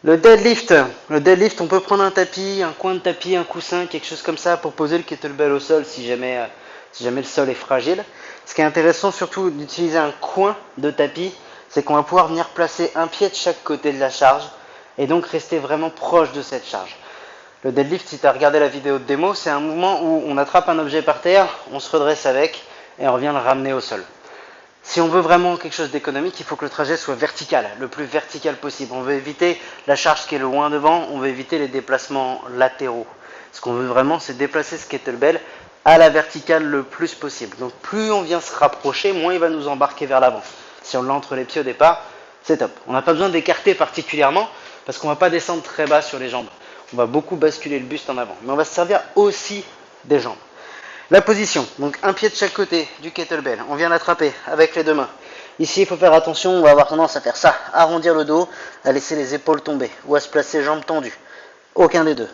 Le deadlift, on peut prendre un tapis, un coin de tapis, un coussin, quelque chose comme ça pour poser le kettlebell au sol si jamais le sol est fragile. Ce qui est intéressant surtout d'utiliser un coin de tapis, c'est qu'on va pouvoir venir placer un pied de chaque côté de la charge et donc rester vraiment proche de cette charge. Le deadlift, si tu as regardé la vidéo de démo, c'est un mouvement où on attrape un objet par terre, on se redresse avec et on revient le ramener au sol. Si on veut vraiment quelque chose d'économique, il faut que le trajet soit vertical, le plus vertical possible. On veut éviter la charge qui est loin devant, on veut éviter les déplacements latéraux. Ce qu'on veut vraiment, c'est déplacer ce kettlebell à la verticale le plus possible. Donc plus on vient se rapprocher, moins il va nous embarquer vers l'avant. Si on l'a entre les pieds au départ, c'est top. On n'a pas besoin d'écarter particulièrement parce qu'on ne va pas descendre très bas sur les jambes. On va beaucoup basculer le buste en avant. Mais on va se servir aussi des jambes. La position, donc un pied de chaque côté du kettlebell, on vient l'attraper avec les deux mains. Ici, il faut faire attention, on va avoir tendance à faire ça, arrondir le dos, à laisser les épaules tomber, ou à se placer jambes tendues. Aucun des deux.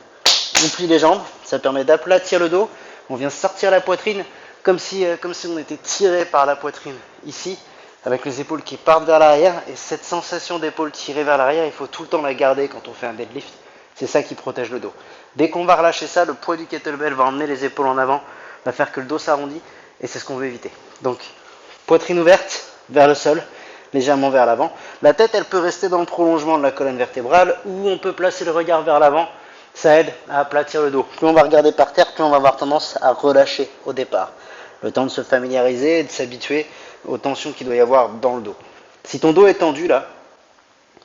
On plie les jambes, ça permet d'aplatir le dos, on vient sortir la poitrine, comme si on était tiré par la poitrine ici, avec les épaules qui partent vers l'arrière, et cette sensation d'épaule tirée vers l'arrière, il faut tout le temps la garder quand on fait un deadlift. C'est ça qui protège le dos. Dès qu'on va relâcher ça, le poids du kettlebell va emmener les épaules en avant, va faire que le dos s'arrondit et c'est ce qu'on veut éviter. Donc, poitrine ouverte vers le sol, légèrement vers l'avant. La tête, elle peut rester dans le prolongement de la colonne vertébrale ou on peut placer le regard vers l'avant. Ça aide à aplatir le dos. Plus on va regarder par terre, plus on va avoir tendance à relâcher au départ. Le temps de se familiariser et de s'habituer aux tensions qu'il doit y avoir dans le dos. Si ton dos est tendu là,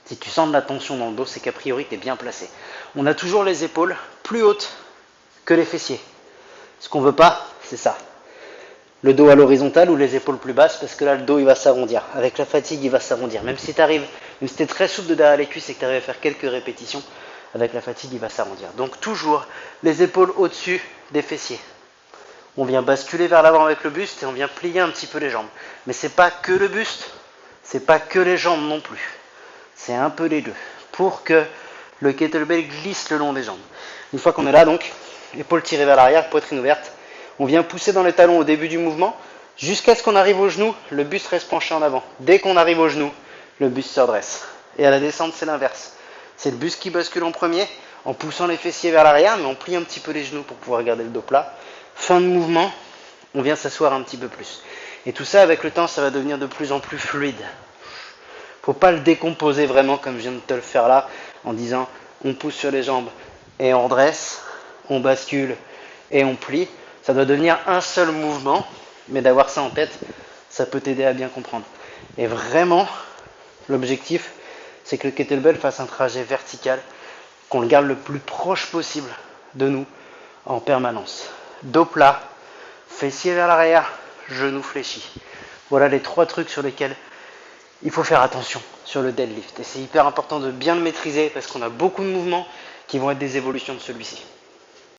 si tu sens de la tension dans le dos, c'est qu'a priori tu es bien placé. On a toujours les épaules plus hautes que les fessiers. Ce qu'on veut pas, c'est ça. Le dos à l'horizontale ou les épaules plus basses, parce que là, le dos, il va s'arrondir. Avec la fatigue, il va s'arrondir. Même si tu es très souple de derrière les cuisses et que tu arrives à faire quelques répétitions, avec la fatigue, il va s'arrondir. Donc, toujours les épaules au-dessus des fessiers. On vient basculer vers l'avant avec le buste et on vient plier un petit peu les jambes. Mais c'est pas que le buste, c'est pas que les jambes non plus. C'est un peu les deux. Pour que le kettlebell glisse le long des jambes. Une fois qu'on est là, donc, épaules tirées vers l'arrière, poitrine ouverte. On vient pousser dans les talons au début du mouvement, jusqu'à ce qu'on arrive au genou, le buste reste penché en avant. Dès qu'on arrive au genou, le buste se redresse. Et à la descente, c'est l'inverse. C'est le buste qui bascule en premier, en poussant les fessiers vers l'arrière, mais on plie un petit peu les genoux pour pouvoir garder le dos plat. Fin de mouvement, on vient s'asseoir un petit peu plus. Et tout ça, avec le temps, ça va devenir de plus en plus fluide. Faut pas le décomposer vraiment comme je viens de te le faire là, en disant on pousse sur les jambes et on redresse, on bascule et on plie. Ça doit devenir un seul mouvement, mais d'avoir ça en tête, ça peut t'aider à bien comprendre. Et vraiment, l'objectif, c'est que le kettlebell fasse un trajet vertical, qu'on le garde le plus proche possible de nous en permanence. Dos plat, fessier vers l'arrière, genou fléchi. Voilà les 3 trucs sur lesquels il faut faire attention sur le deadlift. Et c'est hyper important de bien le maîtriser parce qu'on a beaucoup de mouvements qui vont être des évolutions de celui-ci.